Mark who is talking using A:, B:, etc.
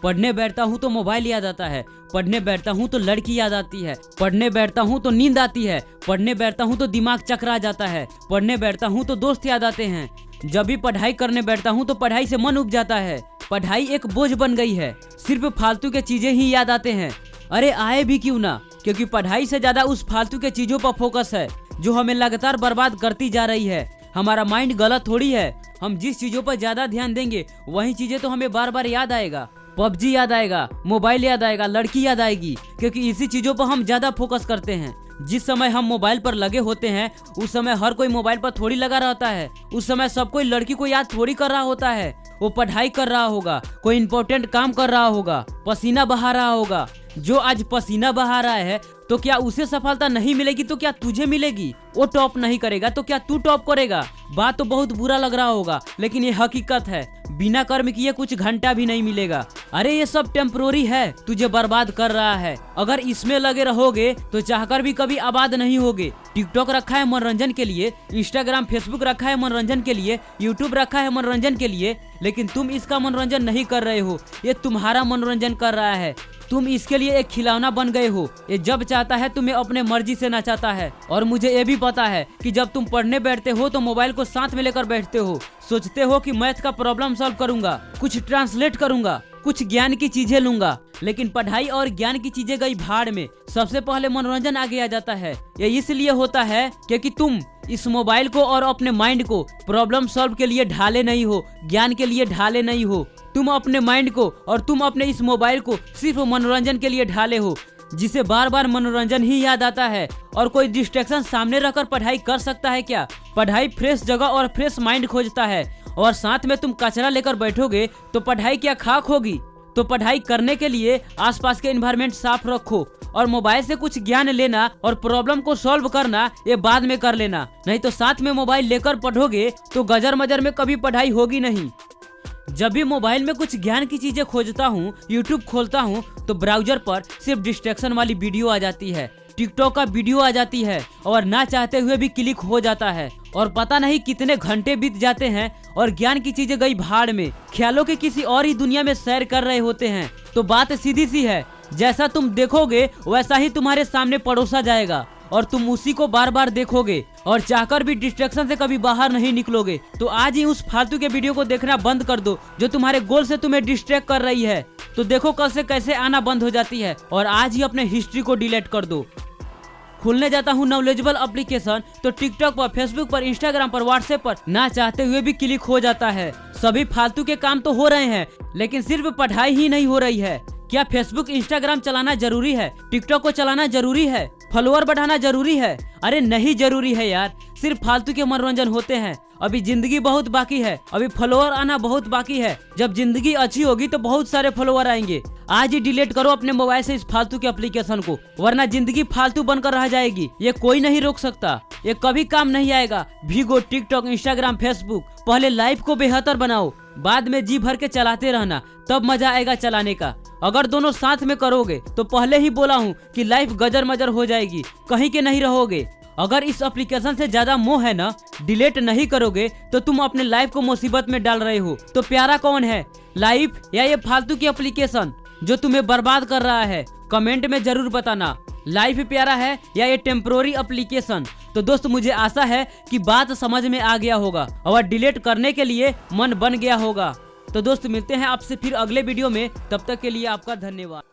A: पढ़ने बैठता हूँ तो मोबाइल याद आता है, पढ़ने बैठता हूँ तो लड़की याद आती है, पढ़ने बैठता हूँ तो नींद आती है, पढ़ने बैठता हूँ तो दिमाग चकरा जाता है, पढ़ने बैठता हूँ तो दोस्त याद आते हैं। जब भी पढ़ाई करने बैठता हूँ तो पढ़ाई से मन उब जाता है। पढ़ाई एक बोझ बन गई है, सिर्फ फालतू के चीजें ही याद आते हैं। अरे आए भी क्यों ना, क्योंकि पढ़ाई से ज्यादा उस फालतू के चीजों पर फोकस है जो हमें लगातार बर्बाद करती जा रही है। हमारा माइंड गलत थोड़ी है, हम जिस चीजों पर ज्यादा ध्यान देंगे वही चीजें तो हमें बार बार याद आएगा। पबजी याद आएगा, मोबाइल याद आएगा, लड़की याद आएगी, क्योंकि इसी चीजों पर हम ज्यादा फोकस करते हैं। जिस समय हम मोबाइल पर लगे होते हैं उस समय हर कोई मोबाइल पर थोड़ी लगा रहता है। उस समय सब कोई लड़की को याद थोड़ी कर रहा होता है। वो पढ़ाई कर रहा होगा, कोई इंपॉर्टेंट काम कर रहा होगा, पसीना बहा रहा होगा। जो आज पसीना बहा रहा है तो क्या उसे सफलता नहीं मिलेगी तो क्या तुझे मिलेगी? वो टॉप नहीं करेगा तो क्या तू टॉप करेगा? बात तो बहुत बुरा लग रहा होगा, लेकिन ये हकीकत है। बिना कर्म किए कुछ घंटा भी नहीं मिलेगा। अरे ये सब टेम्परोरी है, तुझे बर्बाद कर रहा है। अगर इसमें लगे रहोगे तो चाहकर भी कभी आबाद नहीं होगे। टिकटॉक रखा है मनोरंजन के लिए, इंस्टाग्राम फेसबुक रखा है मनोरंजन के लिए, यूट्यूब रखा है मनोरंजन के लिए, लेकिन तुम इसका मनोरंजन नहीं कर रहे हो। ये तुम्हारा मनोरंजन कर रहा है। तुम इसके लिए एक खिलौना बन गए हो। ये जब चाहता है तुम्हें अपने मर्जी से नचाता है। और मुझे ये भी पता है कि जब तुम पढ़ने बैठते हो तो मोबाइल को साथ में लेकर बैठते हो। सोचते हो कि मैथ का प्रॉब्लम सॉल्व करूंगा, कुछ ट्रांसलेट करूंगा, कुछ ज्ञान की चीजें लूंगा, लेकिन पढ़ाई और ज्ञान की चीजें गई भाड़ में। सबसे पहले मनोरंजन आगे आ जाता है। ये इसलिए होता है क्योंकि तुम इस मोबाइल को और अपने माइंड को प्रॉब्लम सॉल्व के लिए ढाले नहीं हो, ज्ञान के लिए ढाले नहीं हो। तुम अपने माइंड को और तुम अपने इस मोबाइल को सिर्फ मनोरंजन के लिए ढाले हो, जिसे बार बार मनोरंजन ही याद आता है। और कोई डिस्ट्रैक्शन सामने रखकर पढ़ाई कर सकता है क्या? पढ़ाई फ्रेश जगह और फ्रेश माइंड खोजता है, और साथ में तुम कचरा लेकर बैठोगे तो पढ़ाई क्या खाक होगी? तो पढ़ाई करने के लिए आसपास के एनवायरनमेंट साफ रखो, और मोबाइल से कुछ ज्ञान लेना और प्रॉब्लम को सॉल्व करना ये बाद में कर लेना। नहीं तो साथ में मोबाइल लेकर पढ़ोगे तो गजर मजर में कभी पढ़ाई होगी नहीं। जब भी मोबाइल में कुछ ज्ञान की चीजें खोजता हूँ, यूट्यूब खोलता हूँ, तो ब्राउजर पर सिर्फ डिस्ट्रैक्शन वाली वीडियो आ जाती है, टिकटॉक का वीडियो आ जाती है, और ना चाहते हुए भी क्लिक हो जाता है। और पता नहीं कितने घंटे बीत जाते हैं और ज्ञान की चीजें गई भाड़ में। ख्यालों के किसी और ही दुनिया में सैर कर रहे होते हैं। तो बात सीधी सी है, जैसा तुम देखोगे वैसा ही तुम्हारे सामने परोसा जाएगा, और तुम उसी को बार बार देखोगे और चाहकर भी डिस्ट्रैक्शन से कभी बाहर नहीं निकलोगे। तो आज ही उस फालतू के वीडियो को देखना बंद कर दो जो तुम्हारे गोल से तुम्हें डिस्ट्रैक्ट कर रही है। तो देखो कल से कैसे आना बंद हो जाती है, और आज ही अपने हिस्ट्री को डिलीट कर दो। खुलने जाता हूँ नॉलेजेबल एप्लीकेशन तो टिकटॉक पर, फेसबुक पर, इंस्टाग्राम पर, व्हाट्सएप पर ना चाहते हुए भी क्लिक हो जाता है। सभी फालतू के काम तो हो रहे हैं, लेकिन सिर्फ पढ़ाई ही नहीं हो रही है। क्या फेसबुक इंस्टाग्राम चलाना जरूरी है? टिकटॉक को चलाना जरूरी है? फॉलोअर बढ़ाना जरूरी है? अरे नहीं जरूरी है यार, सिर्फ फालतू के मनोरंजन होते हैं। अभी जिंदगी बहुत बाकी है, अभी फॉलोअर आना बहुत बाकी है। जब जिंदगी अच्छी होगी तो बहुत सारे फॉलोअर आएंगे। आज ही डिलीट करो अपने मोबाइल से इस फालतू के एप्लीकेशन को, वरना जिंदगी फालतू बनकर रह जाएगी। ये कोई नहीं रोक सकता, ये कभी काम नहीं आएगा। भीगो टिकटॉक, इंस्टाग्राम, फेसबुक। पहले लाइफ को बेहतर बनाओ, बाद में जी भर के चलाते रहना, तब मजा आएगा चलाने का। अगर दोनों साथ में करोगे तो पहले ही बोला हूँ कि लाइफ गजर मजर हो जाएगी, कहीं के नहीं रहोगे। अगर इस एप्लीकेशन से ज्यादा मोह है ना, डिलीट नहीं करोगे तो तुम अपने लाइफ को मुसीबत में डाल रहे हो। तो प्यारा कौन है, लाइफ या ये फालतू की एप्लीकेशन जो तुम्हें बर्बाद कर रहा है? कमेंट में जरूर बताना, लाइफ प्यारा है या ये टेम्परोरी एप्लीकेशन। तो दोस्त मुझे आशा है कि बात समझ में आ गया होगा और डिलीट करने के लिए मन बन गया होगा। तो दोस्त मिलते हैं आपसे फिर अगले वीडियो में, तब तक के लिए आपका धन्यवाद।